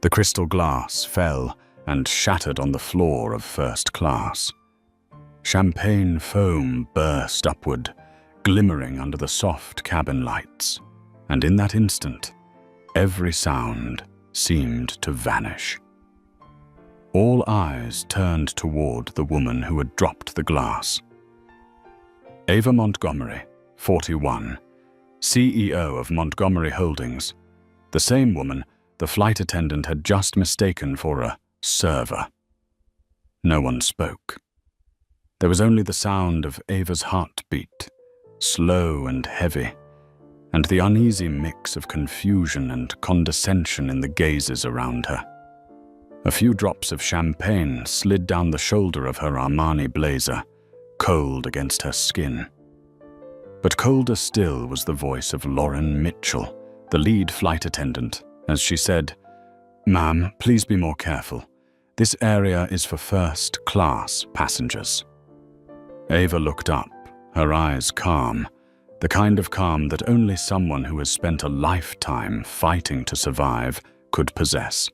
The crystal glass fell and shattered on the floor of first class. Champagne foam burst upward, glimmering under the soft cabin lights, and in that instant, every sound seemed to vanish. All eyes turned toward the woman who had dropped the glass. Ava Montgomery, 41, CEO of Montgomery Holdings, the same woman the flight attendant had just mistaken for a server. No one spoke. There was only the sound of Ava's heartbeat, slow and heavy, and the uneasy mix of confusion and condescension in the gazes around her. A few drops of champagne slid down the shoulder of her Armani blazer, cold against her skin. But colder still was the voice of Lauren Mitchell, the lead flight attendant, as she said, "Ma'am, please be more careful. This area is for first-class passengers." Ava looked up, her eyes calm, the kind of calm that only someone who has spent a lifetime fighting to survive could possess.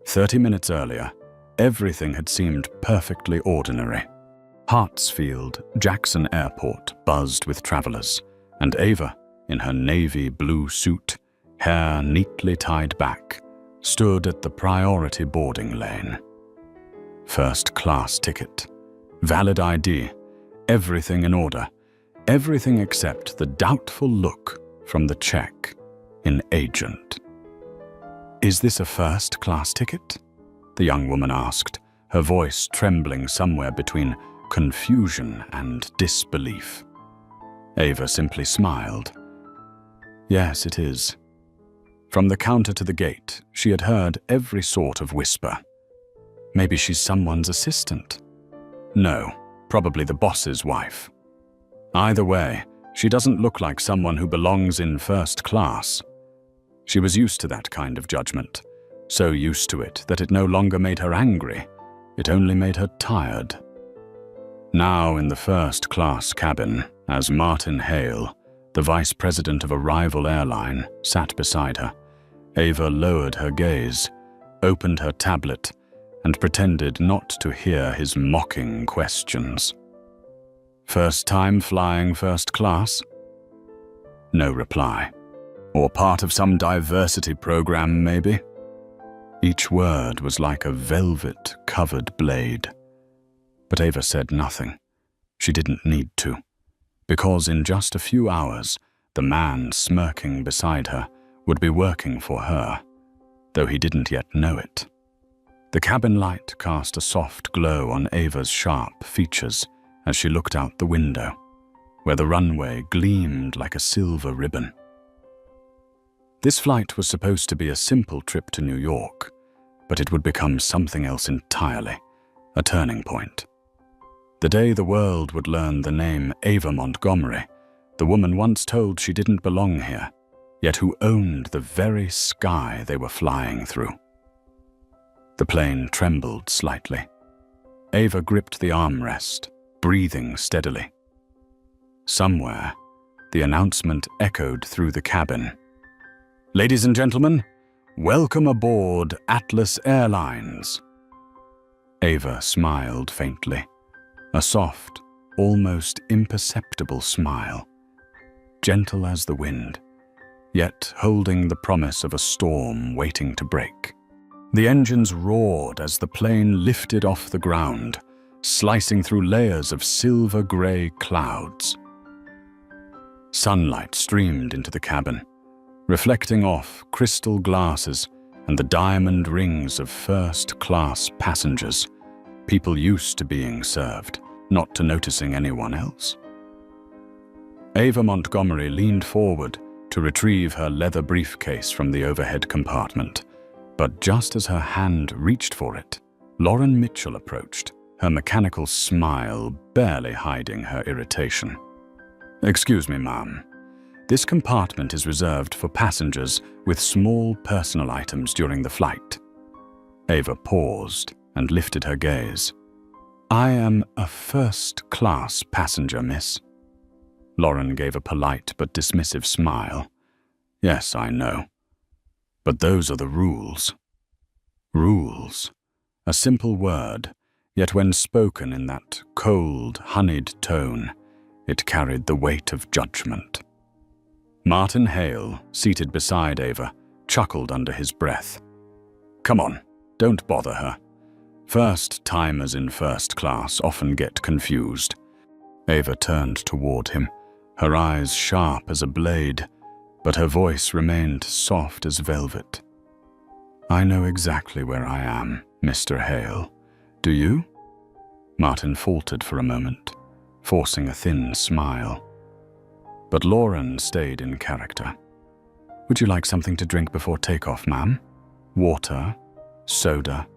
30 minutes earlier, everything had seemed perfectly ordinary. Hartsfield Jackson Airport buzzed with travelers, and Ava, in her navy blue suit, hair neatly tied back, stood at the priority boarding lane. First-class ticket, valid ID, everything in order, everything except the doubtful look from the check in agent. "Is this a first-class ticket?" the young woman asked, her voice trembling somewhere between confusion and disbelief. Ava simply smiled. "Yes, it is." From the counter to the gate, she had heard every sort of whisper. Maybe she's someone's assistant. No, probably the boss's wife. Either way, she doesn't look like someone who belongs in first class. She was used to that kind of judgment, so used to it that it no longer made her angry, it only made her tired. Now in the first-class cabin, as Martin Hale, the vice president of a rival airline, sat beside her, Ava lowered her gaze, opened her tablet, and pretended not to hear his mocking questions. "First time flying first class?" No reply. "Or part of some diversity program, maybe?" Each word was like a velvet-covered blade. But Ava said nothing. She didn't need to, because in just a few hours, the man smirking beside her would be working for her, though he didn't yet know it. The cabin light cast a soft glow on Ava's sharp features as she looked out the window, where the runway gleamed like a silver ribbon. This flight was supposed to be a simple trip to New York, but it would become something else entirely, a turning point. The day the world would learn the name Ava Montgomery, the woman once told she didn't belong here, yet who owned the very sky they were flying through. The plane trembled slightly. Ava gripped the armrest, breathing steadily. Somewhere, the announcement echoed through the cabin. "Ladies and gentlemen, welcome aboard Atlas Airlines." Ava smiled faintly, a soft, almost imperceptible smile, gentle as the wind, yet holding the promise of a storm waiting to break. The engines roared as the plane lifted off the ground, slicing through layers of silver-gray clouds. Sunlight streamed into the cabin, reflecting off crystal glasses and the diamond rings of first-class passengers, people used to being served, not to noticing anyone else. Ava Montgomery leaned forward to retrieve her leather briefcase from the overhead compartment, but just as her hand reached for it, Lauren Mitchell approached, her mechanical smile barely hiding her irritation. "Excuse me, ma'am. This compartment is reserved for passengers with small personal items during the flight." Ava paused and lifted her gaze. "I am a first-class passenger, miss." Lauren gave a polite but dismissive smile. "Yes, I know. But those are the rules." Rules. A simple word, yet when spoken in that cold, honeyed tone, it carried the weight of judgment. Martin Hale, seated beside Ava, chuckled under his breath. "Come on, don't bother her. First-timers in first class often get confused." Ava turned toward him, her eyes sharp as a blade, but her voice remained soft as velvet. "I know exactly where I am, Mr. Hale. Do you?" Martin faltered for a moment, forcing a thin smile. But Lauren stayed in character. "Would you like something to drink before takeoff, ma'am? Water? Soda?"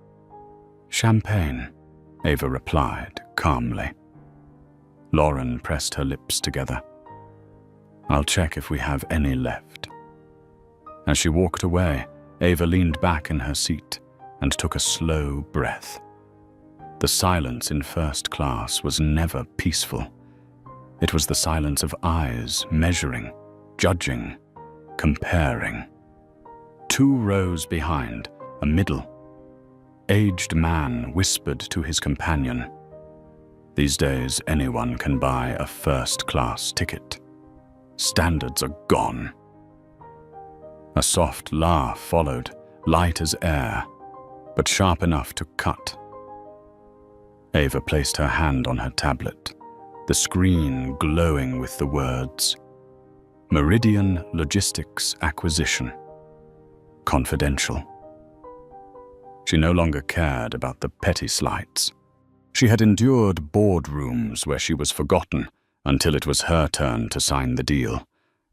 "Champagne," Ava replied calmly. Lauren pressed her lips together. "I'll check if we have any left." As she walked away, Ava leaned back in her seat and took a slow breath. The silence in first class was never peaceful. It was the silence of eyes measuring, judging, comparing. 2 rows behind, a middle-aged man whispered to his companion, "These days anyone can buy a first-class ticket. Standards are gone." A soft laugh followed, light as air, but sharp enough to cut. Ava placed her hand on her tablet, the screen glowing with the words, "Meridian Logistics Acquisition. Confidential." She no longer cared about the petty slights. She had endured boardrooms where she was forgotten until it was her turn to sign the deal.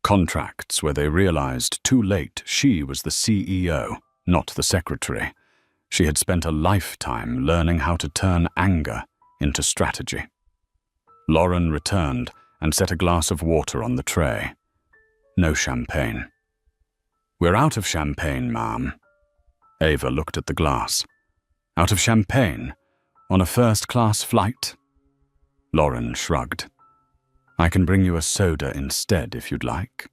Contracts where they realized too late she was the CEO, not the secretary. She had spent a lifetime learning how to turn anger into strategy. Lauren returned and set a glass of water on the tray. No champagne. "We're out of champagne, ma'am." Ava looked at the glass. "Out of champagne? On a first-class flight?" Lauren shrugged. "I can bring you a soda instead if you'd like."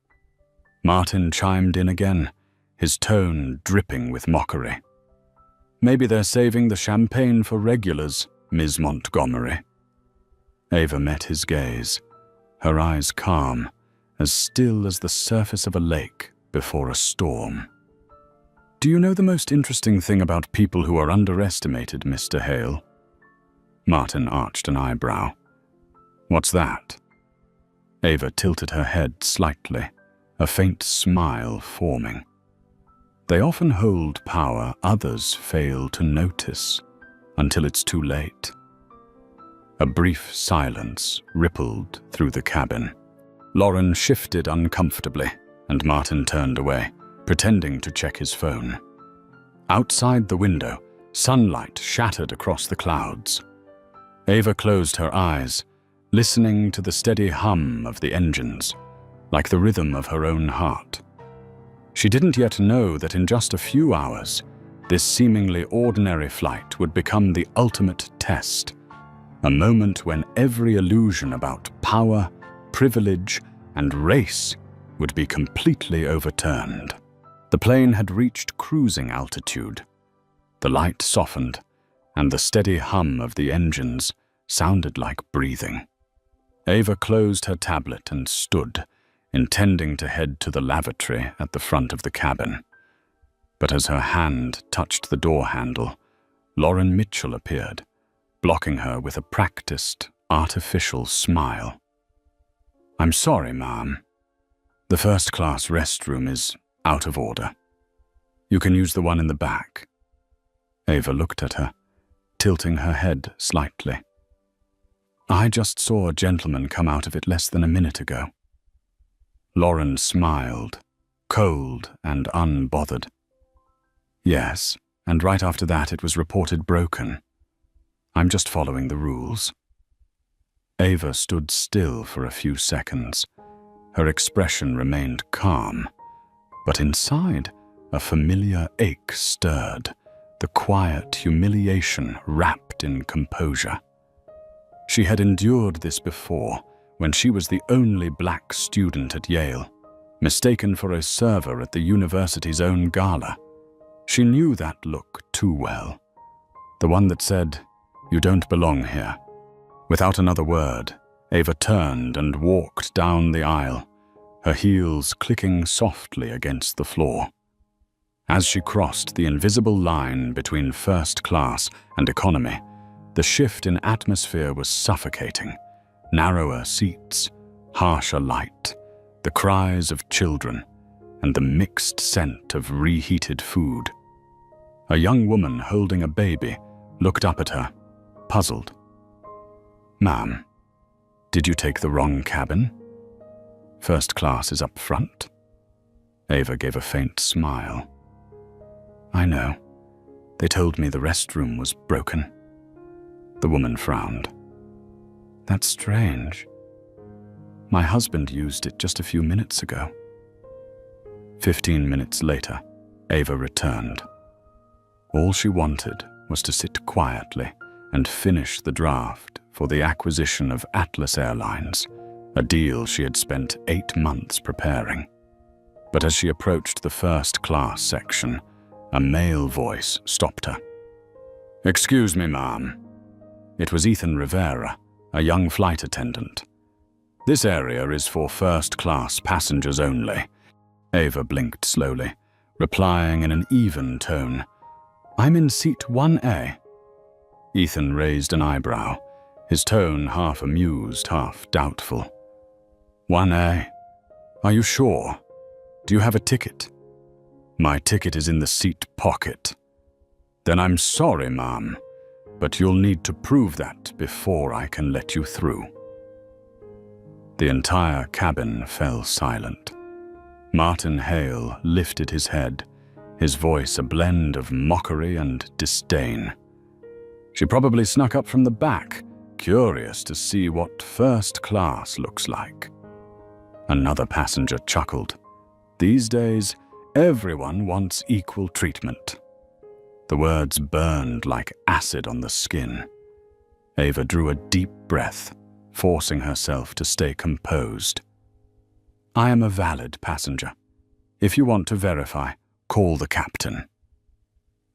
Martin chimed in again, his tone dripping with mockery. "Maybe they're saving the champagne for regulars, Ms. Montgomery." Ava met his gaze, her eyes calm, as still as the surface of a lake before a storm. "Do you know the most interesting thing about people who are underestimated, Mr. Hale?" Martin arched an eyebrow. "What's that?" Ava tilted her head slightly, a faint smile forming. "They often hold power others fail to notice until it's too late." A brief silence rippled through the cabin. Lauren shifted uncomfortably, and Martin turned away, pretending to check his phone. Outside the window, sunlight shattered across the clouds. Ava closed her eyes, listening to the steady hum of the engines, like the rhythm of her own heart. She didn't yet know that in just a few hours, this seemingly ordinary flight would become the ultimate test, a moment when every illusion about power, privilege, and race would be completely overturned. The plane had reached cruising altitude. The light softened, and the steady hum of the engines sounded like breathing. Ava closed her tablet and stood, intending to head to the lavatory at the front of the cabin. But as her hand touched the door handle, Lauren Mitchell appeared, blocking her with a practiced, artificial smile. "I'm sorry, ma'am. The first-class restroom is out of order. You can use the one in the back." Ava looked at her, tilting her head slightly. "I just saw a gentleman come out of it less than a minute ago." Lauren smiled, cold and unbothered. "Yes, and right after that it was reported broken. I'm just following the rules." Ava stood still for a few seconds. Her expression remained calm, but inside, a familiar ache stirred, the quiet humiliation wrapped in composure. She had endured this before, when she was the only black student at Yale, mistaken for a server at the university's own gala. She knew that look, too. too well. The one that said, "You don't belong here." Without another word, Ava turned and walked down the aisle, her heels clicking softly against the floor. As she crossed the invisible line between first class and economy, the shift in atmosphere was suffocating. Narrower seats, harsher light, the cries of children, and the mixed scent of reheated food. A young woman holding a baby looked up at her, puzzled. "Ma'am, did you take the wrong cabin? First class is up front." Ava gave a faint smile. "I know. They told me the restroom was broken." The woman frowned. "That's strange. My husband used it just a few minutes ago." 15 minutes later, Ava returned. All she wanted was to sit quietly and finish the draft for the acquisition of Atlas Airlines, a deal she had spent 8 months preparing. But as she approached the first class section, a male voice stopped her. "Excuse me, ma'am." It was Ethan Rivera, a young flight attendant. "This area is for first-class passengers only." Ava blinked slowly, replying in an even tone, "I'm in seat 1A." Ethan raised an eyebrow, his tone half amused, half doubtful. 1A? Are you sure? Do you have a ticket?" "My ticket is in the seat pocket." "Then I'm sorry, ma'am, but you'll need to prove that before I can let you through." The entire cabin fell silent. Martin Hale lifted his head, his voice a blend of mockery and disdain. "She probably snuck up from the back, curious to see what first class looks like." Another passenger chuckled. "These days, everyone wants equal treatment." The words burned like acid on the skin. Ava drew a deep breath, forcing herself to stay composed. "I am a valid passenger. If you want to verify, call the captain."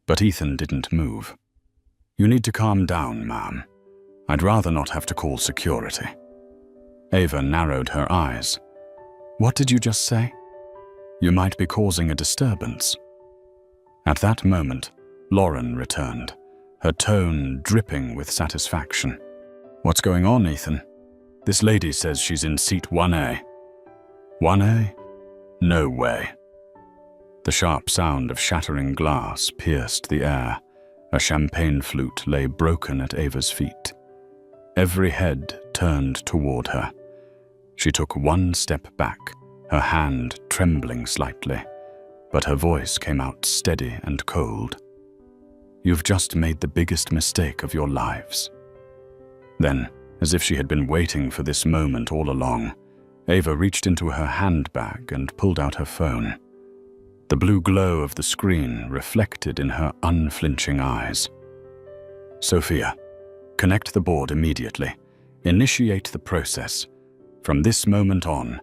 But Ethan didn't move. "You need to calm down, ma'am. I'd rather not have to call security." Ava narrowed her eyes. "What did you just say?" "You might be causing a disturbance." At that moment, Lauren returned, her tone dripping with satisfaction. "What's going on, Ethan? This lady says she's in seat 1A. 1A? No way." The sharp sound of shattering glass pierced the air. A champagne flute lay broken at Ava's feet. Every head turned toward her. She took one step back, her hand trembling slightly, but her voice came out steady and cold. "You've just made the biggest mistake of your lives." Then, as if she had been waiting for this moment all along, Ava reached into her handbag and pulled out her phone. The blue glow of the screen reflected in her unflinching eyes. "Sophia, connect the board immediately. Initiate the process. From this moment on,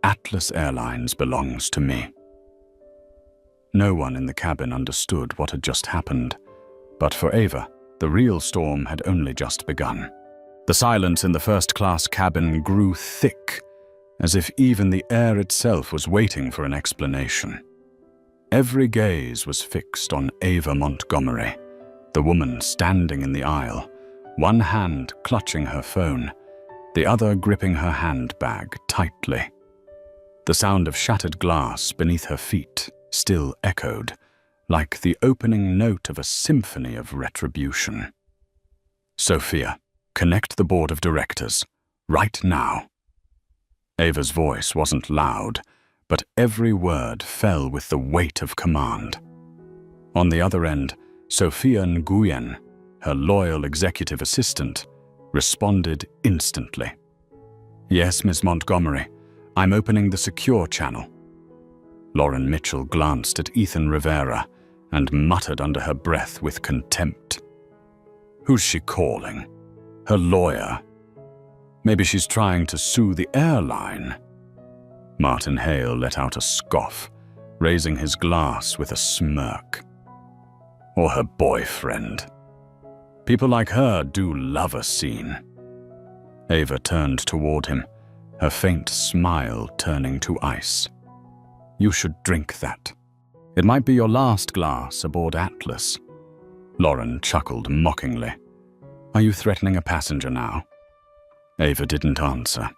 Atlas Airlines belongs to me." No one in the cabin understood what had just happened, but for Ava, the real storm had only just begun. The silence in the first-class cabin grew thick, as if even the air itself was waiting for an explanation. Every gaze was fixed on Ava Montgomery, the woman standing in the aisle, one hand clutching her phone, the other gripping her handbag tightly. The sound of shattered glass beneath her feet still echoed, like the opening note of a symphony of retribution. "Sophia, connect the board of directors, right now." Ava's voice wasn't loud, but every word fell with the weight of command. On the other end, Sophia Nguyen, her loyal executive assistant, responded instantly. "Yes, Ms. Montgomery, I'm opening the secure channel." Lauren Mitchell glanced at Ethan Rivera and muttered under her breath with contempt. "Who's she calling? Her lawyer? Maybe she's trying to sue the airline." Martin Hale let out a scoff, raising his glass with a smirk. or her boyfriend. People like her do love a scene. Ava turned toward him, her faint smile turning to ice. You should drink that. It might be your last glass aboard Atlas. Lauren chuckled mockingly. Are you threatening a passenger now? Ava didn't answer.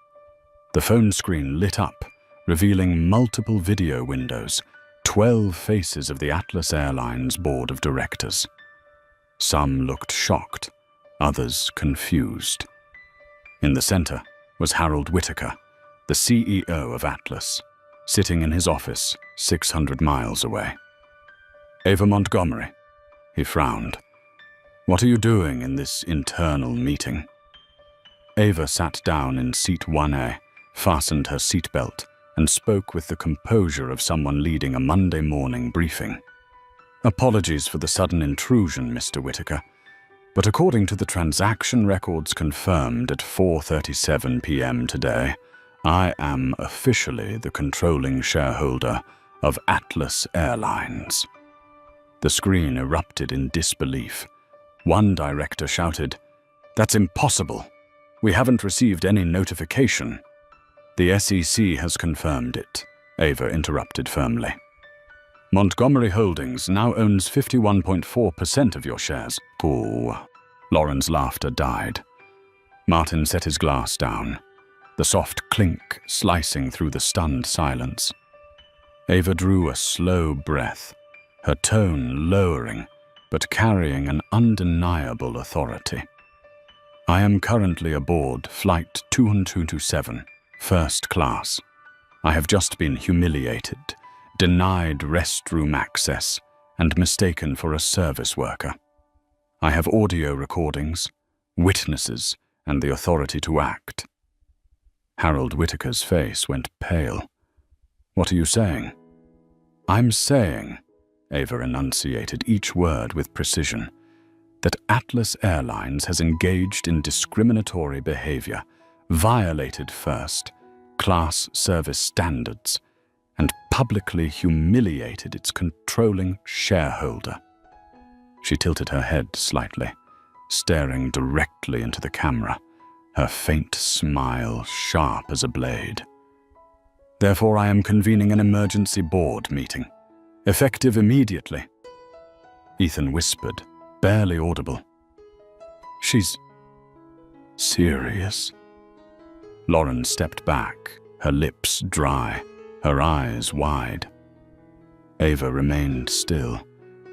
The phone screen lit up, revealing multiple video windows, 12 faces of the Atlas Airlines board of directors. Some looked shocked, others confused. In the center was Harold Whitaker, the CEO of Atlas, sitting in his office 600 miles away. Ava Montgomery, he frowned. What are you doing in this internal meeting? Ava sat down in seat 1A, fastened her seatbelt, and spoke with the composure of someone leading a Monday morning briefing. Apologies for the sudden intrusion, Mr. Whitaker, but according to the transaction records confirmed at 4:37 p.m. today, I am officially the controlling shareholder of Atlas Airlines. The screen erupted in disbelief. One director shouted, "That's impossible. We haven't received any notification." The SEC has confirmed it, Ava interrupted firmly. Montgomery Holdings now owns 51.4% of your shares. Ooh. Lauren's laughter died. Martin set his glass down, the soft clink slicing through the stunned silence. Ava drew a slow breath, her tone lowering, but carrying an undeniable authority. I am currently aboard Flight 2227, first class. I have just been humiliated, denied restroom access, and mistaken for a service worker. I have audio recordings, witnesses, and the authority to act. Harold Whitaker's face went pale. What are you saying? I'm saying, Ava enunciated each word with precision, that Atlas Airlines has engaged in discriminatory behavior, violated first-class service standards, and publicly humiliated its controlling shareholder. She tilted her head slightly, staring directly into the camera, her faint smile sharp as a blade. Therefore, I am convening an emergency board meeting, effective immediately. Ethan whispered, barely audible. She's serious. Lauren stepped back, her lips dry, her eyes wide. Ava remained still,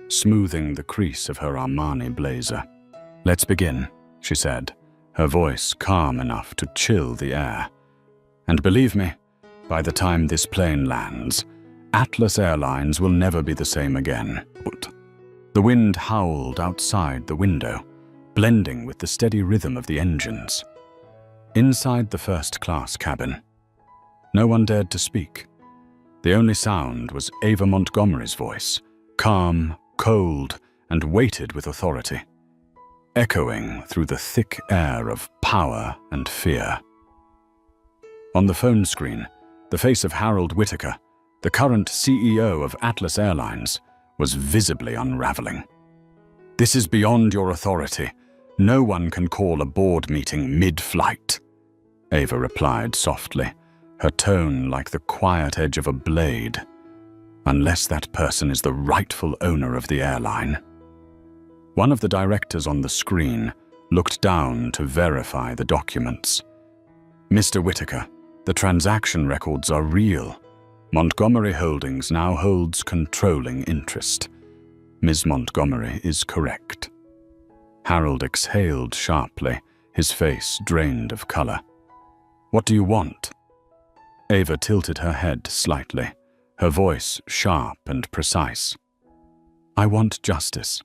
smoothing the crease of her Armani blazer. Let's begin, she said, her voice calm enough to chill the air. And believe me, by the time this plane lands, Atlas Airlines will never be the same again. The wind howled outside the window, blending with the steady rhythm of the engines. Inside the first-class cabin, no one dared to speak. The only sound was Ava Montgomery's voice, calm, cold, and weighted with authority, echoing through the thick air of power and fear. On the phone screen, the face of Harold Whitaker, the current CEO of Atlas Airlines, was visibly unraveling. This is beyond your authority. No one can call a board meeting mid-flight, Ava replied softly, her tone like the quiet edge of a blade. Unless that person is the rightful owner of the airline. One of the directors on the screen looked down to verify the documents. Mr. Whitaker, the transaction records are real. Montgomery Holdings now holds controlling interest. Ms. Montgomery is correct. Harold exhaled sharply, his face drained of color. What do you want? Ava tilted her head slightly, her voice sharp and precise. I want justice,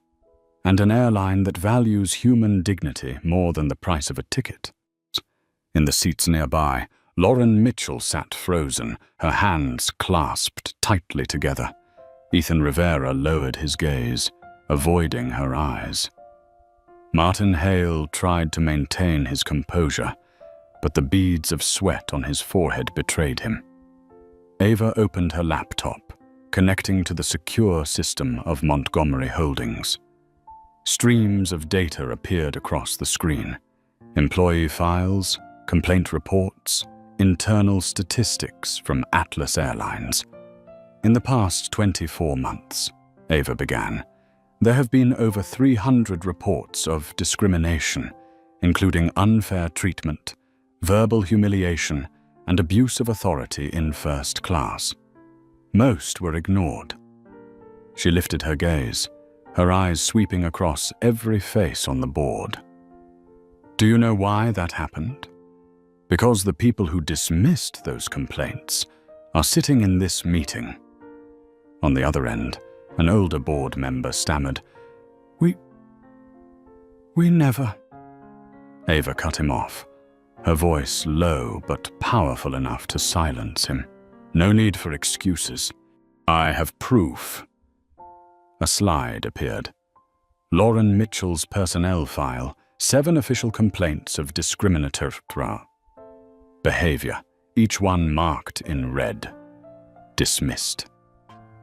and an airline that values human dignity more than the price of a ticket. In the seats nearby, Lauren Mitchell sat frozen, her hands clasped tightly together. Ethan Rivera lowered his gaze, avoiding her eyes. Martin Hale tried to maintain his composure, but the beads of sweat on his forehead betrayed him. Ava opened her laptop, connecting to the secure system of Montgomery Holdings. Streams of data appeared across the screen. Employee files, complaint reports, internal statistics from Atlas Airlines. In the past 24 months, Ava began, there have been over 300 reports of discrimination, including unfair treatment, verbal humiliation, and abuse of authority in first class. Most were ignored. She lifted her gaze, her eyes sweeping across every face on the board. Do you know why that happened? Because the people who dismissed those complaints are sitting in this meeting. On the other end, an older board member stammered, We never... Ava cut him off, her voice low but powerful enough to silence him. No need for excuses. I have proof. A slide appeared. Lauren Mitchell's personnel file, 7 official complaints of discriminatory behavior, each one marked in red. Dismissed.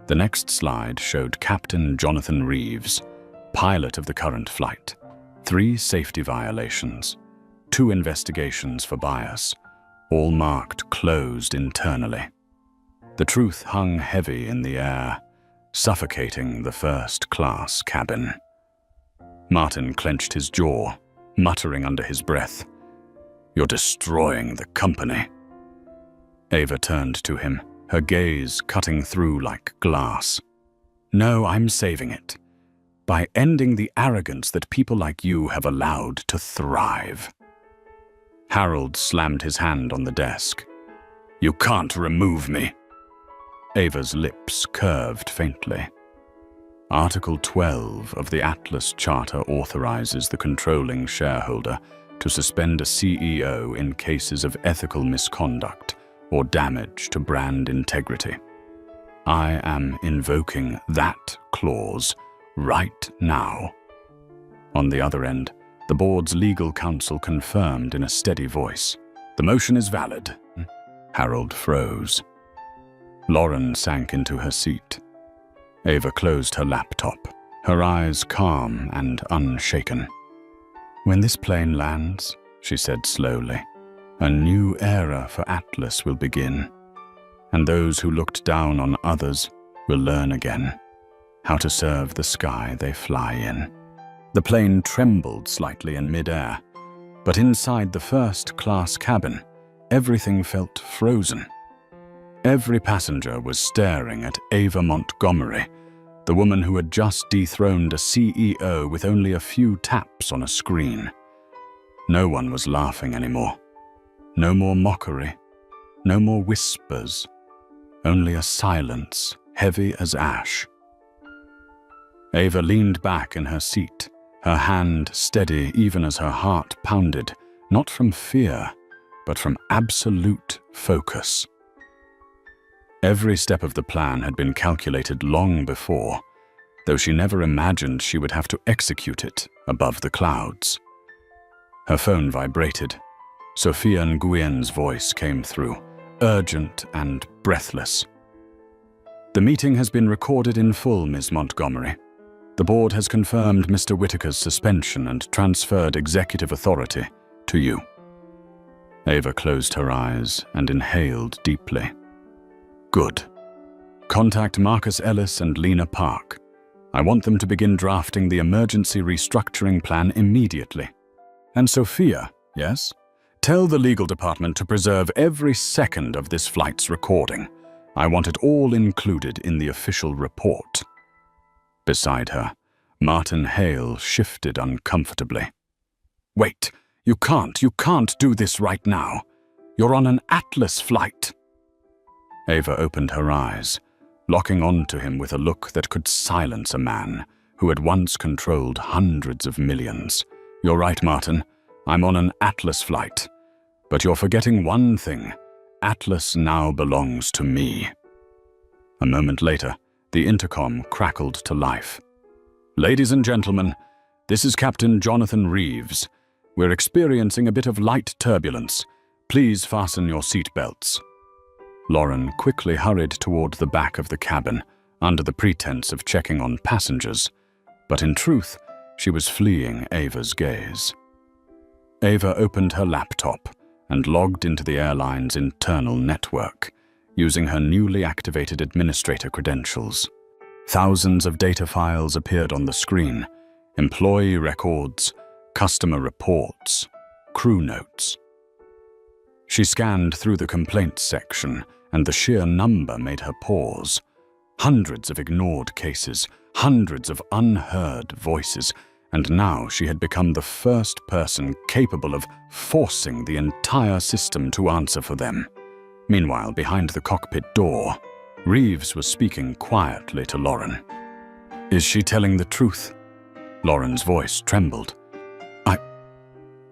The next slide showed Captain Jonathan Reeves, pilot of the current flight. 3 safety violations, 2 investigations for bias, all marked closed internally. The truth hung heavy in the air, suffocating the first-class cabin. Martin clenched his jaw, muttering under his breath, You're destroying the company. Ava turned to him, her gaze cutting through like glass. No, I'm saving it. By ending the arrogance that people like you have allowed to thrive. Harold slammed his hand on the desk. You can't remove me. Ava's lips curved faintly. Article 12 of the Atlas Charter authorizes the controlling shareholder to suspend a CEO in cases of ethical misconduct or damage to brand integrity. I am invoking that clause right now. On the other end, the board's legal counsel confirmed in a steady voice. The motion is valid. Harold froze. Lauren sank into her seat. Ava closed her laptop, her eyes calm and unshaken. When this plane lands, she said slowly, a new era for Atlas will begin, and those who looked down on others will learn again how to serve the sky they fly in. The plane trembled slightly in midair, but inside the first-class cabin, everything felt frozen. Every passenger was staring at Ava Montgomery, the woman who had just dethroned a CEO with only a few taps on a screen. No one was laughing anymore. No more mockery, no more whispers, only a silence heavy as ash. Ava leaned back in her seat, her hand steady even as her heart pounded, not from fear, but from absolute focus. Every step of the plan had been calculated long before, though she never imagined she would have to execute it above the clouds. Her phone vibrated. Sophia Nguyen's voice came through, urgent and breathless. The meeting has been recorded in full, Ms. Montgomery. The board has confirmed Mr. Whitaker's suspension and transferred executive authority to you. Ava closed her eyes and inhaled deeply. Good. Contact Marcus Ellis and Lena Park. I want them to begin drafting the emergency restructuring plan immediately. And Sophia, yes? Tell the legal department to preserve every second of this flight's recording. I want it all included in the official report. Beside her, Martin Hale shifted uncomfortably. Wait, you can't do this right now. You're on an Atlas flight. Ava opened her eyes, locking onto him with a look that could silence a man who had once controlled hundreds of millions. You're right, Martin. I'm on an Atlas flight. But you're forgetting one thing. Atlas now belongs to me. A moment later, the intercom crackled to life. Ladies and gentlemen, this is Captain Jonathan Reeves. We're experiencing a bit of light turbulence. Please fasten your seatbelts. Lauren quickly hurried toward the back of the cabin, under the pretense of checking on passengers. But in truth, She was fleeing Ava's gaze. Ava opened her laptop and logged into the airline's internal network, using her newly activated administrator credentials. Thousands of data files appeared on the screen: employee records, customer reports, crew notes. She scanned through the complaints section, and the sheer number made her pause. Hundreds of ignored cases, hundreds of unheard voices, and now she had become the first person capable of forcing the entire system to answer for them. Meanwhile, behind the cockpit door, Reeves was speaking quietly to Lauren. "Is she telling the truth?" Lauren's voice trembled.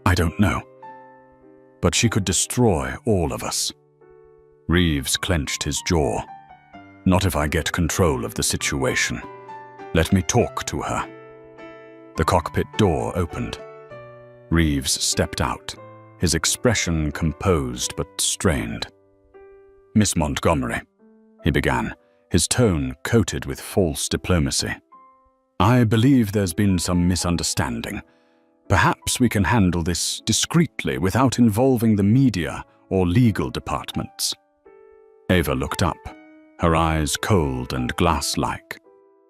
I don't know. But she could destroy all of us. Reeves clenched his jaw. "Not if I get control of the situation. Let me talk to her." The cockpit door opened. Reeves stepped out, his expression composed but strained. "Miss Montgomery," he began, his tone coated with false diplomacy. "I believe there's been some misunderstanding. Perhaps we can handle this discreetly without involving the media or legal departments." Ava looked up, her eyes cold and glass-like.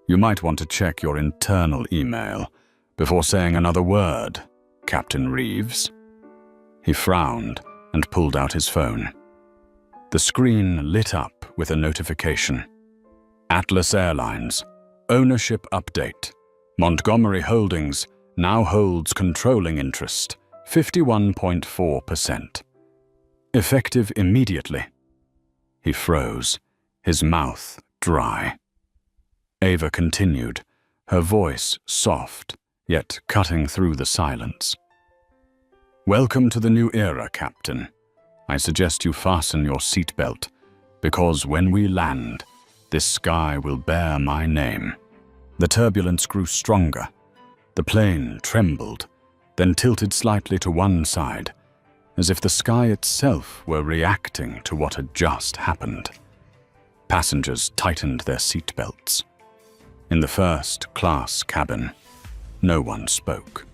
"You might want to check your internal email before saying another word, Captain Reeves." He frowned and pulled out his phone. The screen lit up with a notification. "Atlas Airlines, ownership update. Montgomery Holdings now holds controlling interest, 51.4%. Effective immediately." He froze, his mouth dry. Ava continued, her voice soft, yet cutting through the silence. "Welcome to the new era, Captain. I suggest you fasten your seatbelt, because when we land, this sky will bear my name." The turbulence grew stronger. The plane trembled, then tilted slightly to one side, as if the sky itself were reacting to what had just happened. Passengers tightened their seatbelts. In the first-class cabin, no one spoke.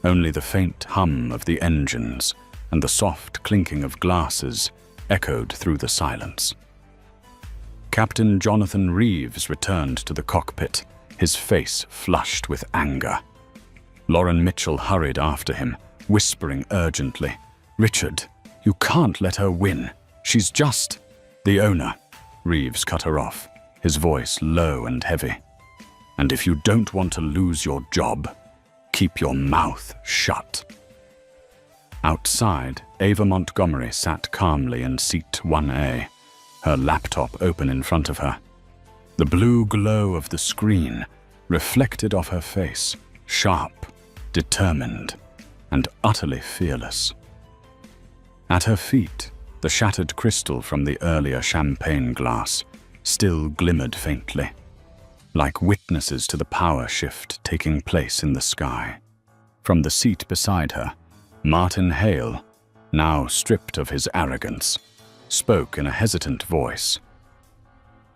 Only the faint hum of the engines and the soft clinking of glasses echoed through the silence. Captain Jonathan Reeves returned to the cockpit, his face flushed with anger. Lauren Mitchell hurried after him, whispering urgently, "Richard, you can't let her win. She's just—" "The owner," Reeves cut her off, his voice low and heavy. "And if you don't want to lose your job, keep your mouth shut." Outside, Ava Montgomery sat calmly in seat 1A, her laptop open in front of her. The blue glow of the screen reflected off her face, sharp, determined, and utterly fearless. At her feet, the shattered crystal from the earlier champagne glass still glimmered faintly, like witnesses to the power shift taking place in the sky. From the seat beside her, Martin Hale, now stripped of his arrogance, spoke in a hesitant voice.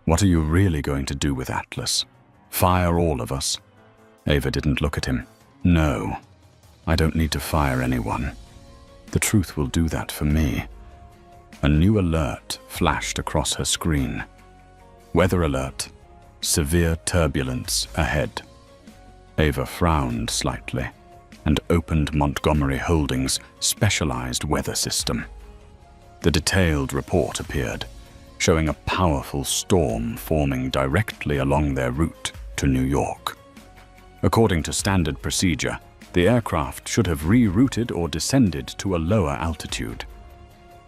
"What are you really going to do with Atlas? Fire all of us?" Ava didn't look at him. "No, I don't need to fire anyone. The truth will do that for me." A new alert flashed across her screen. Weather alert. Severe turbulence ahead. Ava frowned slightly and opened Montgomery Holdings' specialized weather system. The detailed report appeared, showing a powerful storm forming directly along their route to New York. According to standard procedure, the aircraft should have rerouted or descended to a lower altitude.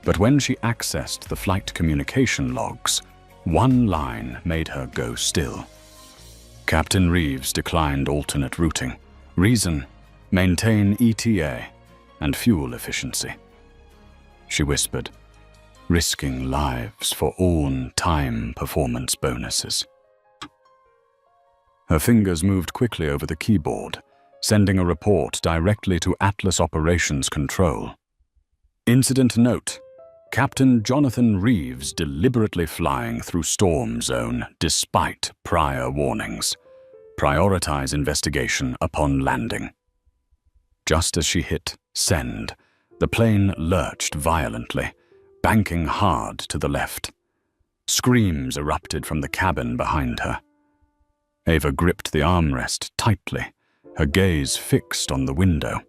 But when she accessed the flight communication logs, one line made her go still. Captain Reeves declined alternate routing. Reason: maintain ETA and fuel efficiency. She whispered, risking lives for on-time performance bonuses. Her fingers moved quickly over the keyboard, sending a report directly to Atlas Operations Control. Incident note: Captain Jonathan Reeves deliberately flying through storm zone despite prior warnings. Prioritize investigation upon landing. Just as she hit send, the plane lurched violently, banking hard to the left. Screams erupted from the cabin behind her. Ava gripped the armrest tightly, her gaze fixed on the window.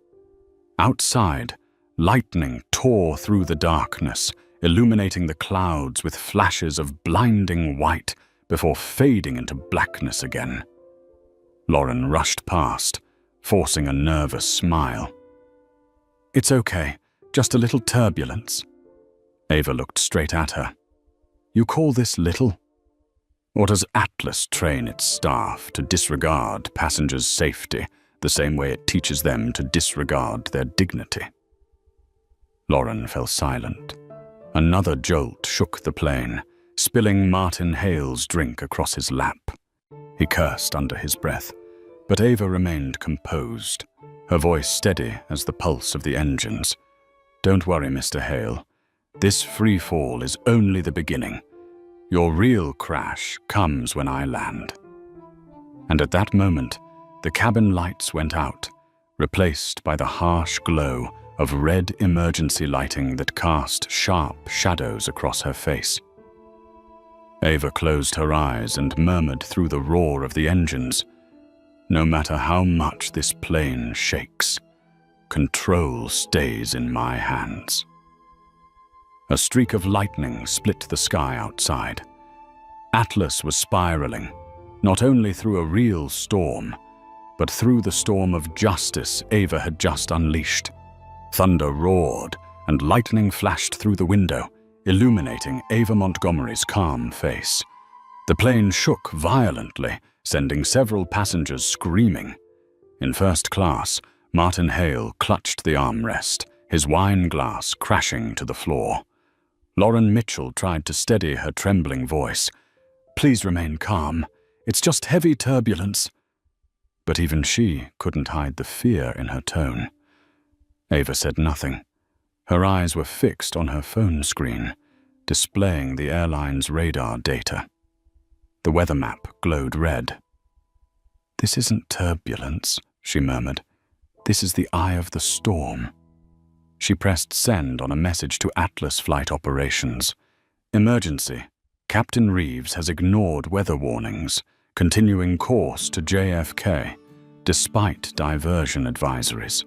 Outside, lightning tore through the darkness, illuminating the clouds with flashes of blinding white before fading into blackness again. Lauren rushed past, forcing a nervous smile. "It's okay, just a little turbulence." Ava looked straight at her. "You call this little? Or does Atlas train its staff to disregard passengers' safety the same way it teaches them to disregard their dignity?" Lauren fell silent. Another jolt shook the plane, spilling Martin Hale's drink across his lap. He cursed under his breath, but Ava remained composed, her voice steady as the pulse of the engines. "Don't worry, Mr. Hale. This free fall is only the beginning. Your real crash comes when I land." And at that moment, the cabin lights went out, replaced by the harsh glow of red emergency lighting that cast sharp shadows across her face. Ava closed her eyes and murmured through the roar of the engines, "No matter how much this plane shakes, control stays in my hands." A streak of lightning split the sky outside. Atlas was spiraling, not only through a real storm, but through the storm of justice Ava had just unleashed. Thunder roared, and lightning flashed through the window, illuminating Ava Montgomery's calm face. The plane shook violently, sending several passengers screaming. In first class, Martin Hale clutched the armrest, his wine glass crashing to the floor. Lauren Mitchell tried to steady her trembling voice. "Please remain calm. It's just heavy turbulence." But even she couldn't hide the fear in her tone. Ava said nothing. Her eyes were fixed on her phone screen, displaying the airline's radar data. The weather map glowed red. "This isn't turbulence," she murmured. "This is the eye of the storm." She pressed send on a message to Atlas Flight Operations. "Emergency. Captain Reeves has ignored weather warnings, continuing course to JFK, despite diversion advisories.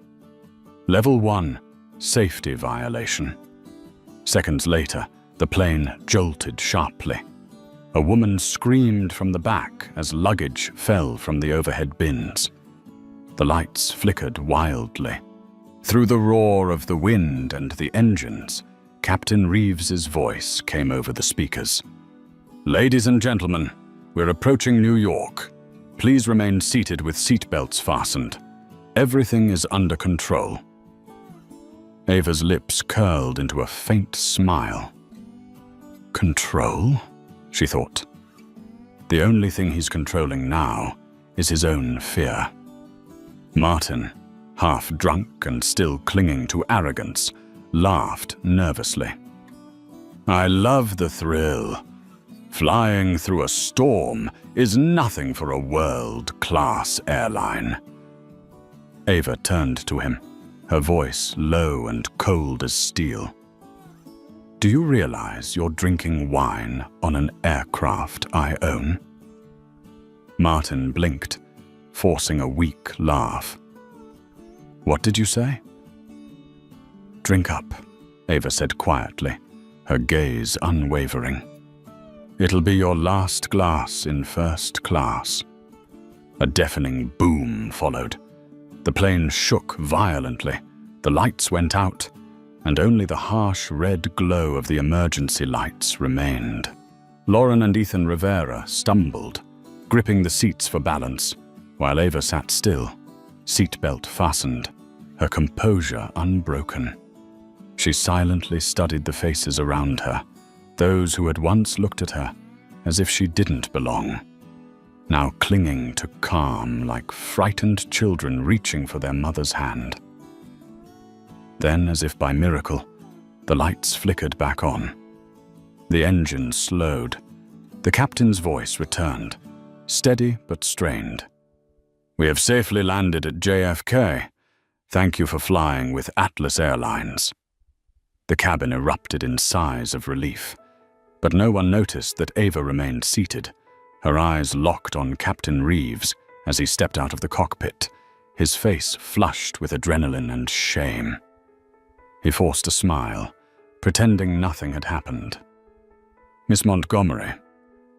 Level 1, safety violation." Seconds later, the plane jolted sharply. A woman screamed from the back as luggage fell from the overhead bins. The lights flickered wildly. Through the roar of the wind and the engines, Captain Reeves's voice came over the speakers. "Ladies and gentlemen, we're approaching New York. Please remain seated with seatbelts fastened. Everything is under control." Ava's lips curled into a faint smile. "Control?" she thought. The only thing he's controlling now is his own fear. Martin, half drunk and still clinging to arrogance, laughed nervously. "I love the thrill. Flying through a storm is nothing for a world-class airline." Ava turned to him, her voice low and cold as steel. "Do you realize you're drinking wine on an aircraft I own?" Martin blinked, forcing a weak laugh. "What did you say?" "Drink up," Ava said quietly, her gaze unwavering. "It'll be your last glass in first class." A deafening boom followed. The plane shook violently, the lights went out, and only the harsh red glow of the emergency lights remained. Lauren and Ethan Rivera stumbled, gripping the seats for balance, while Ava sat still, seatbelt fastened, her composure unbroken. She silently studied the faces around her, those who had once looked at her as if she didn't belong, now clinging to calm like frightened children reaching for their mother's hand. Then, as if by miracle, the lights flickered back on. The engine slowed. The captain's voice returned, steady but strained. We have safely landed at JFK. Thank you for flying with Atlas Airlines." The cabin erupted in sighs of relief, but no one noticed that Ava remained seated, her eyes locked on Captain Reeves as he stepped out of the cockpit, his face flushed with adrenaline and shame. He forced a smile, pretending nothing had happened. "Miss Montgomery,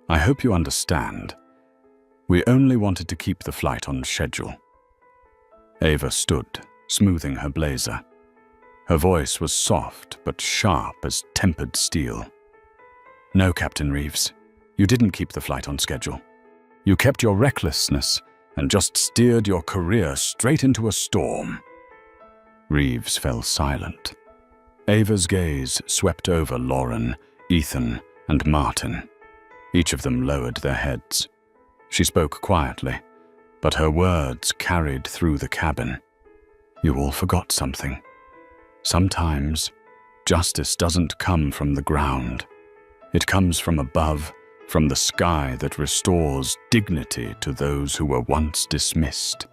I hope you understand. We only wanted to keep the flight on schedule." Ava stood, smoothing her blazer. Her voice was soft but sharp as tempered steel. "No, Captain Reeves, you didn't keep the flight on schedule. You kept your recklessness and just steered your career straight into a storm." Reeves fell silent. Ava's gaze swept over Lauren, Ethan, and Martin. Each of them lowered their heads. She spoke quietly, but her words carried through the cabin. "You all forgot something. Sometimes, justice doesn't come from the ground. It comes from above, from the sky that restores dignity to those who were once dismissed."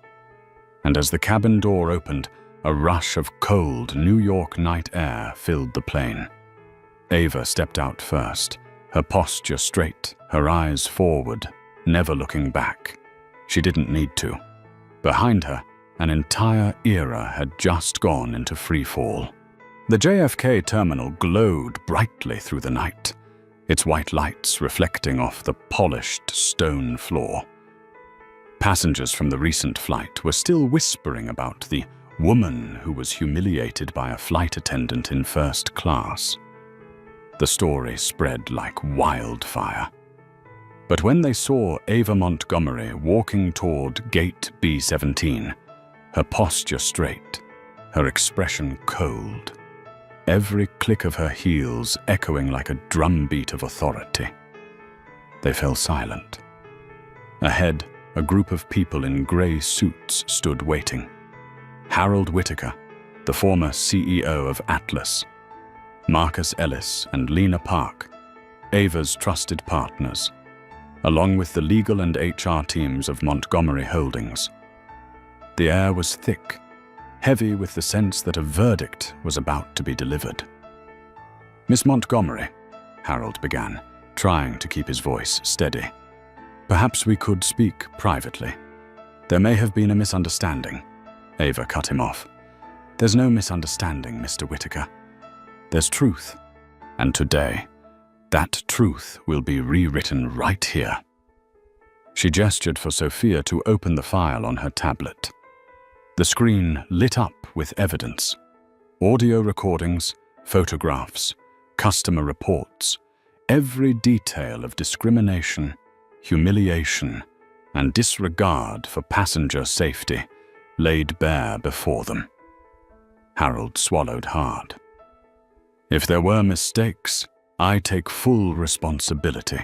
And as the cabin door opened, a rush of cold New York night air filled the plane. Ava stepped out first, her posture straight, her eyes forward, never looking back. She didn't need to. Behind her, an entire era had just gone into free fall. The JFK terminal glowed brightly through the night, its white lights reflecting off the polished stone floor. Passengers from the recent flight were still whispering about the woman who was humiliated by a flight attendant in first class. The story spread like wildfire. But when they saw Ava Montgomery walking toward Gate B-17, her posture straight, her expression cold, every click of her heels echoing like a drumbeat of authority, they fell silent. Ahead, a group of people in grey suits stood waiting. Harold Whitaker, the former CEO of Atlas, Marcus Ellis and Lena Park, Ava's trusted partners, along with the legal and HR teams of Montgomery Holdings. The air was thick, heavy with the sense that a verdict was about to be delivered. "Miss Montgomery," Harold began, trying to keep his voice steady. "Perhaps we could speak privately. There may have been a misunderstanding." Ava cut him off. "There's no misunderstanding, Mr. Whitaker. There's truth, and today, that truth will be rewritten right here." She gestured for Sophia to open the file on her tablet. The screen lit up with evidence. Audio recordings, photographs, customer reports, every detail of discrimination, humiliation, and disregard for passenger safety laid bare before them. Harold swallowed hard. "If there were mistakes, I take full responsibility.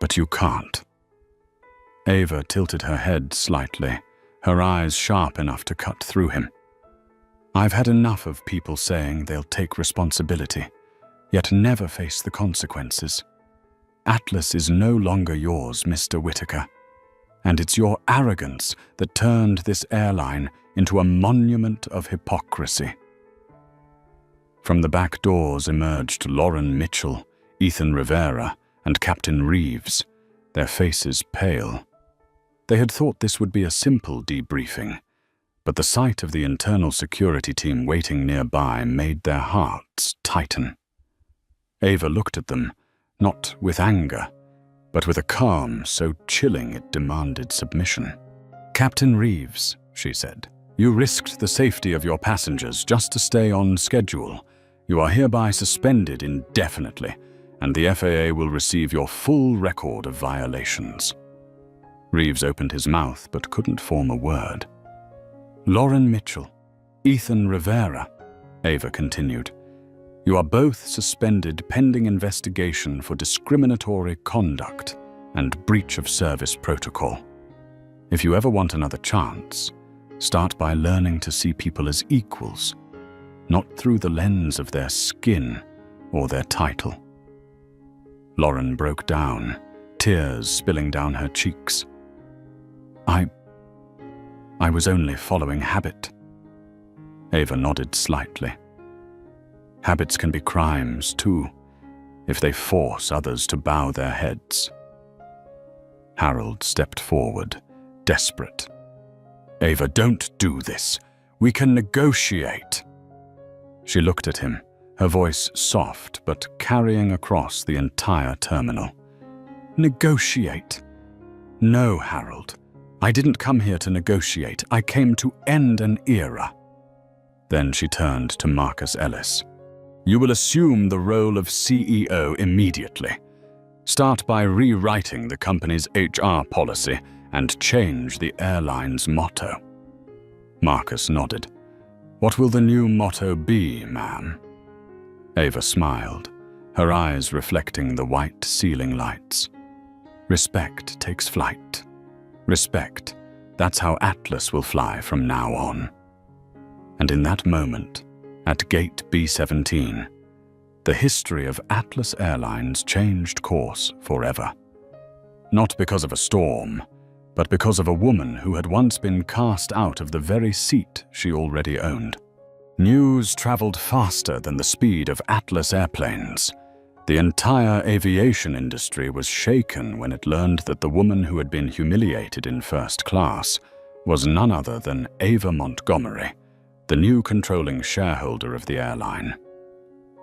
But you can't." Ava tilted her head slightly, her eyes sharp enough to cut through him. "I've had enough of people saying they'll take responsibility, yet never face the consequences. Atlas is no longer yours, Mr. Whitaker, and it's your arrogance that turned this airline into a monument of hypocrisy." From the back doors emerged Lauren Mitchell, Ethan Rivera, and Captain Reeves, their faces pale. They had thought this would be a simple debriefing, but the sight of the internal security team waiting nearby made their hearts tighten. Ava looked at them, not with anger, but with a calm so chilling it demanded submission. "Captain Reeves," she said, "you risked the safety of your passengers just to stay on schedule. You are hereby suspended indefinitely, and the FAA will receive your full record of violations." Reeves opened his mouth but couldn't form a word. "Lauren Mitchell, Ethan Rivera," Ava continued, "you are both suspended pending investigation for discriminatory conduct and breach of service protocol. If you ever want another chance, start by learning to see people as equals, not through the lens of their skin or their title." Lauren broke down, tears spilling down her cheeks. I was only following habit. Ava nodded slightly. Habits can be crimes, too, if they force others to bow their heads. Harold stepped forward, desperate. Ava, don't do this. We can negotiate. She looked at him, her voice soft but carrying across the entire terminal. Negotiate? No, Harold. I didn't come here to negotiate. I came to end an era. Then she turned to Marcus Ellis. You will assume the role of CEO immediately. Start by rewriting the company's HR policy and change the airline's motto. Marcus nodded. What will the new motto be, ma'am? Ava smiled, her eyes reflecting the white ceiling lights. Respect takes flight. Respect, that's how Atlas will fly from now on. And in that moment, at gate B-17, the history of Atlas Airlines changed course forever. Not because of a storm, but because of a woman who had once been cast out of the very seat she already owned. News traveled faster than the speed of Atlas airplanes. The entire aviation industry was shaken when it learned that the woman who had been humiliated in first class was none other than Ava Montgomery, the new controlling shareholder of the airline.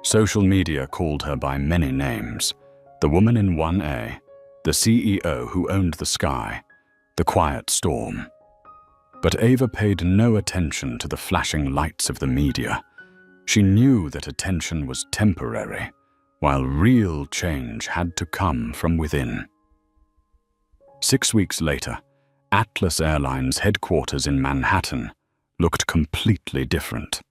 Social media called her by many names: the woman in 1A, the CEO who owned the sky, the quiet storm. But Ava paid no attention to the flashing lights of the media. She knew that attention was temporary, while real change had to come from within. 6 weeks later, Atlas Airlines' headquarters in Manhattan looked completely different.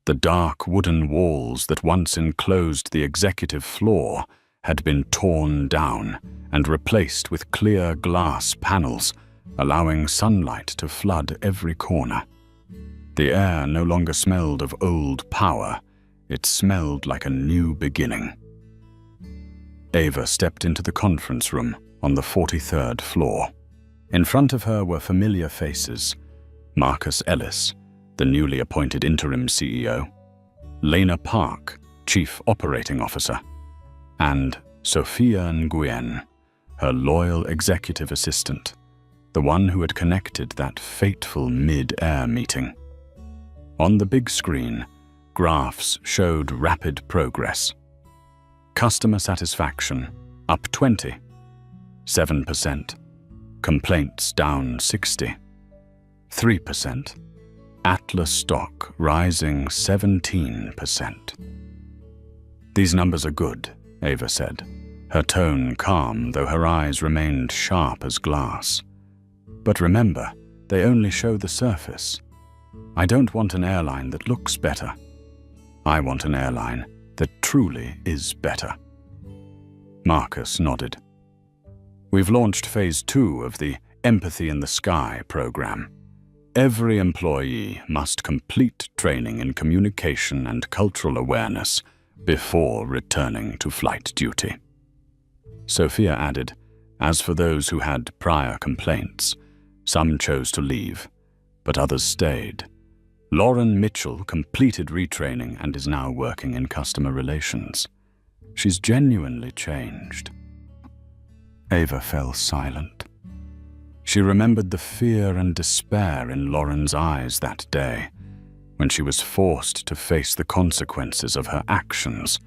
The dark wooden walls that once enclosed the executive floor had been torn down and replaced with clear glass panels, allowing sunlight to flood every corner. The air no longer smelled of old power, it smelled like a new beginning. Ava stepped into the conference room on the 43rd floor. In front of her were familiar faces: Marcus Ellis, the newly appointed interim CEO, Lena Park, Chief Operating Officer, and Sophia Nguyen, her loyal executive assistant, the one who had connected that fateful mid-air meeting. On the big screen, graphs showed rapid progress. Customer satisfaction up 20, 7%. Complaints down 60, 3%. Atlas stock rising 17%. These numbers are good, Ava said, her tone calm though her eyes remained sharp as glass. But remember, they only show the surface. I don't want an airline that looks better. I want an airline that truly is better. Marcus nodded. We've launched phase 2 of the Empathy in the Sky program. Every employee must complete training in communication and cultural awareness before returning to flight duty. Sophia added, as for those who had prior complaints, some chose to leave, but others stayed. Lauren Mitchell completed retraining and is now working in customer relations. She's genuinely changed. Ava fell silent. She remembered the fear and despair in Lauren's eyes that day, when she was forced to face the consequences of her actions.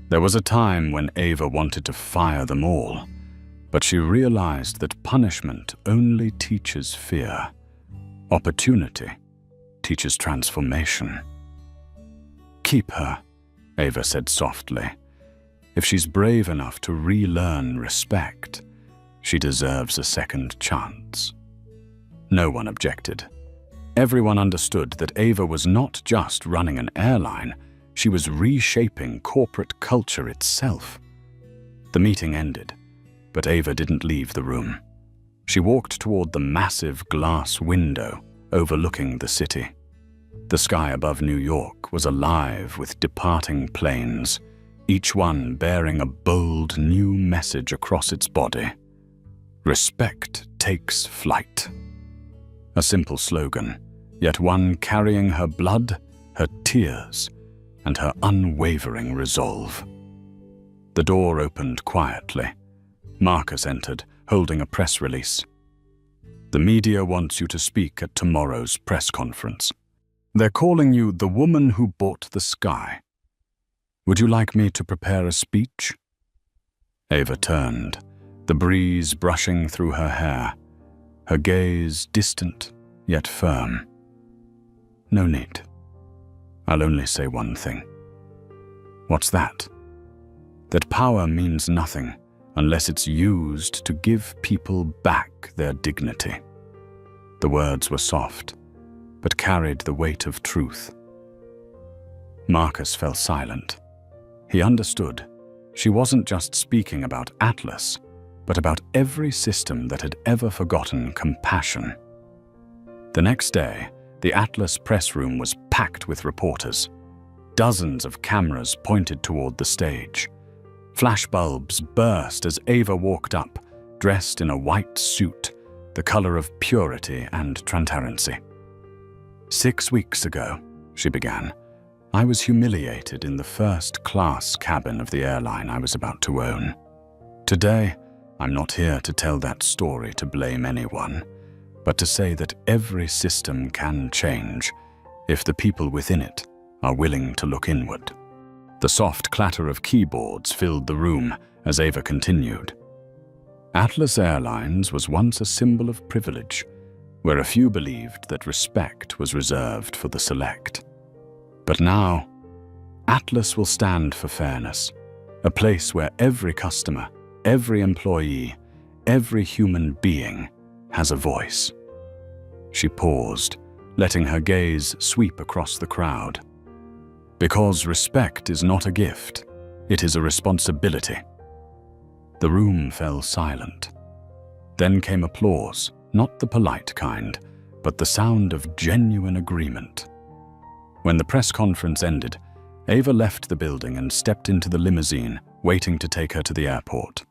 There was a time when Ava wanted to fire them all, but she realized that punishment only teaches fear. Opportunity teaches transformation. Keep her, Ava said softly. If she's brave enough to relearn respect, she deserves a second chance. No one objected. Everyone understood that Ava was not just running an airline, she was reshaping corporate culture itself. The meeting ended, but Ava didn't leave the room. She walked toward the massive glass window overlooking the city. The sky above New York was alive with departing planes, each one bearing a bold new message across its body. Respect takes flight. A simple slogan, yet one carrying her blood, her tears, and her unwavering resolve. The door opened quietly. Marcus entered, holding a press release. "The media wants you to speak at tomorrow's press conference. They're calling you the woman who bought the sky. Would you like me to prepare a speech?" Ava turned, the breeze brushing through her hair, her gaze distant yet firm. "No need. I'll only say one thing." "What's that?" "That power means nothing unless it's used to give people back their dignity." The words were soft, but carried the weight of truth. Marcus fell silent. He understood. She wasn't just speaking about Atlas, but about every system that had ever forgotten compassion. The next day, the Atlas press room was packed with reporters. Dozens of cameras pointed toward the stage. Flashbulbs burst as Ava walked up, dressed in a white suit, the color of purity and transparency. "6 weeks ago," she began, "I was humiliated in the first-class cabin of the airline I was about to own. Today, I'm not here to tell that story to blame anyone, but to say that every system can change if the people within it are willing to look inward." The soft clatter of keyboards filled the room as Ava continued. Atlas Airlines was once a symbol of privilege, where a few believed that respect was reserved for the select. But now, Atlas will stand for fairness, a place where every customer, every employee, every human being has a voice. She paused, letting her gaze sweep across the crowd. Because respect is not a gift, it is a responsibility. The room fell silent. Then came applause, not the polite kind, but the sound of genuine agreement. When the press conference ended, Ava left the building and stepped into the limousine, waiting to take her to the airport.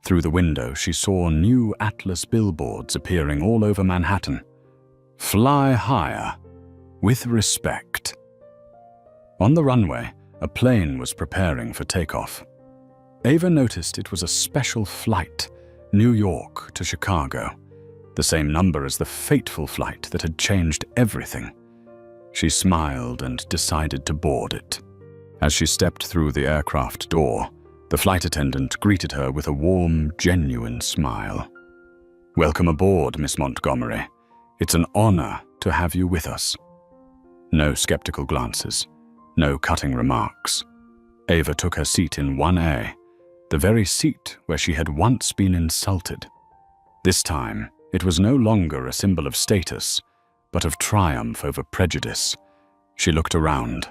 Through the window, she saw new Atlas billboards appearing all over Manhattan. "Fly higher, with respect." On the runway, a plane was preparing for takeoff. Ava noticed it was a special flight, New York to Chicago, the same number as the fateful flight that had changed everything. She smiled and decided to board it. As she stepped through the aircraft door, the flight attendant greeted her with a warm, genuine smile. "Welcome aboard, Miss Montgomery. It's an honor to have you with us." No skeptical glances. No cutting remarks. Ava took her seat in 1A, the very seat where she had once been insulted. This time, it was no longer a symbol of status, but of triumph over prejudice. She looked around,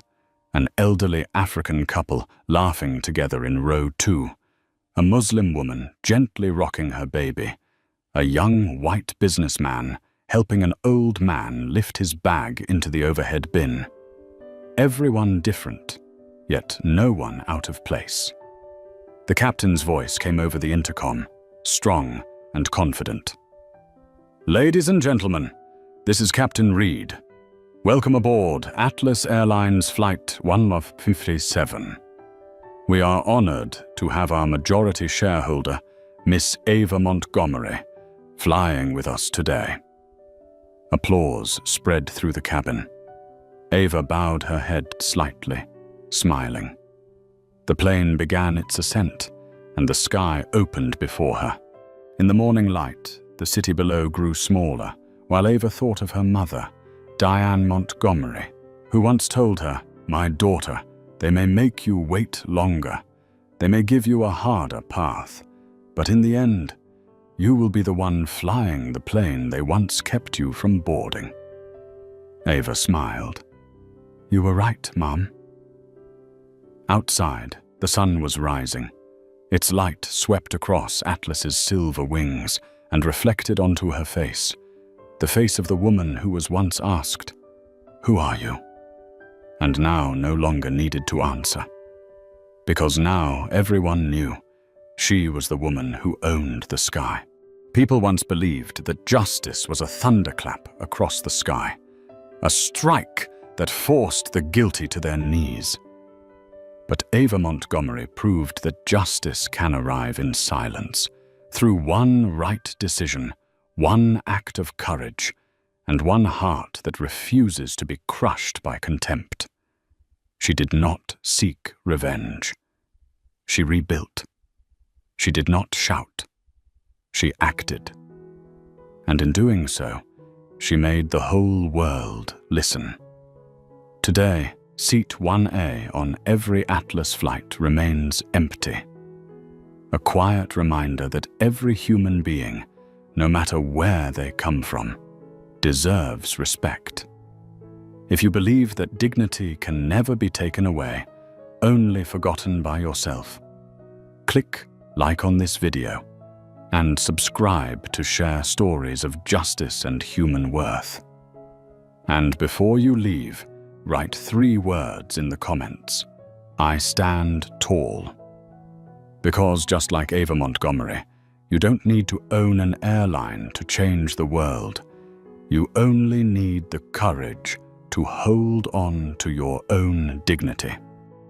an elderly African couple laughing together in row 2, a Muslim woman gently rocking her baby, a young white businessman helping an old man lift his bag into the overhead bin. Everyone different, yet no one out of place. The captain's voice came over the intercom, strong and confident. "Ladies and gentlemen, this is Captain Reed. Welcome aboard Atlas Airlines Flight 157. We are honored to have our majority shareholder, Miss Ava Montgomery, flying with us today." Applause spread through the cabin. Ava bowed her head slightly, smiling. The plane began its ascent, and the sky opened before her. In the morning light, the city below grew smaller, while Ava thought of her mother, Diane Montgomery, who once told her, "My daughter, they may make you wait longer. They may give you a harder path, but in the end, you will be the one flying the plane they once kept you from boarding." Ava smiled. "You were right, Mom." Outside, the sun was rising. Its light swept across Atlas's silver wings and reflected onto her face, the face of the woman who was once asked, "Who are you?" and now no longer needed to answer. Because now everyone knew she was the woman who owned the sky. People once believed that justice was a thunderclap across the sky, a strike that forced the guilty to their knees. But Ava Montgomery proved that justice can arrive in silence, through one right decision, one act of courage, and one heart that refuses to be crushed by contempt. She did not seek revenge. She rebuilt. She did not shout. She acted. And in doing so, she made the whole world listen. Today, Seat 1A on every Atlas flight remains empty. A quiet reminder that every human being, no matter where they come from, deserves respect. If you believe that dignity can never be taken away, only forgotten by yourself, click like on this video and subscribe to share stories of justice and human worth. And before you leave, write 3 words in the comments. I stand tall. Because just like Ava Montgomery, you don't need to own an airline to change the world. You only need the courage to hold on to your own dignity.